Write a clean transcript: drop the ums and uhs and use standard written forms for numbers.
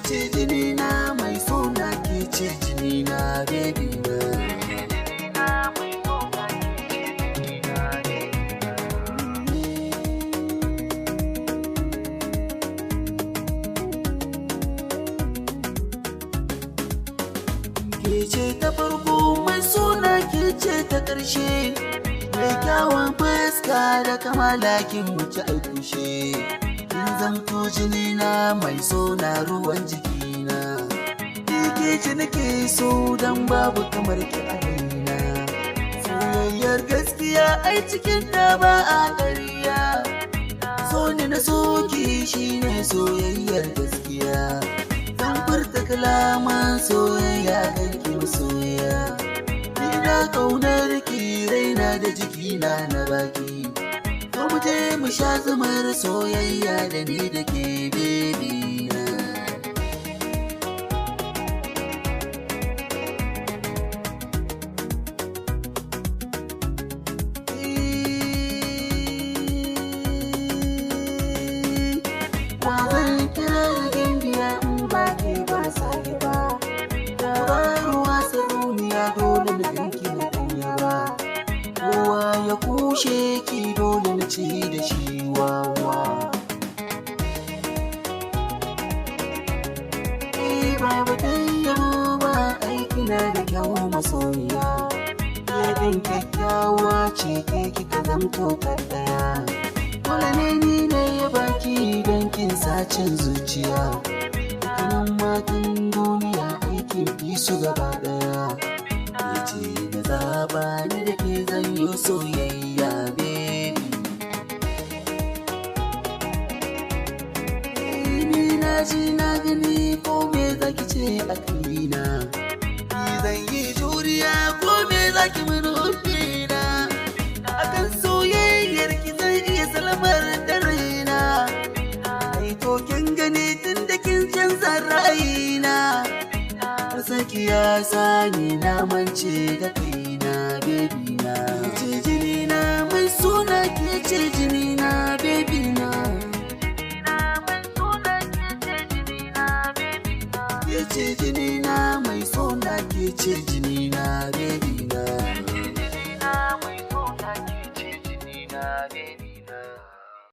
ce jinina mai suna, ke ce jinina baby na. Ke ce ta farko mai suna, ke ce ta ƙarshe, mai kyawun fuska da kamala kin wuce aikushe. Kin zamto jinina mai suna, ruwan jikina. Ke ce nake so dan babu kamar ki a raina. Soyayyar gaskiya ai cikin ta ba a ƙarya. So ni na soki shine soyayyar gaskiya. Zan furta kalaman soyayya kan ki masoya. Ina ƙaunar ki raina da jikina na baki. Ko mu je mu sha zumar soyayya da ni da ke baby na. Wazan kira da gimbiya in ba ke ba sake ba. Tauraruwa sarauniya dole na ganki na ɗanya ba. Kowa ya kushe ki dole na ci da shi wawa. Ba batun yabo ba, aiki na da kyau masoyiya. Yabin kyakkyawa ce ke kika zamto kaɗaya. Dole ne ni na ya baki don kin sacin zuciya. Kanan matan duniya aikin fi su gaba ɗaya. Ya ce da zaɓa ni da ke zan yi soyayya baby. Ni na ji na gani ko me zaki ce a kaina. Ni zan yi juriya ko me zaki min rufina. Akan soyayyar ki zan iya salmar da raina. Ai to kin gani tun da kin canza ra'ayina. Saki ya sani na mance da kaina baby na. Ke ce jinina mai suna, ke ce jinina baby na. Ke ce jinina mai suna, ke ce jinina baby.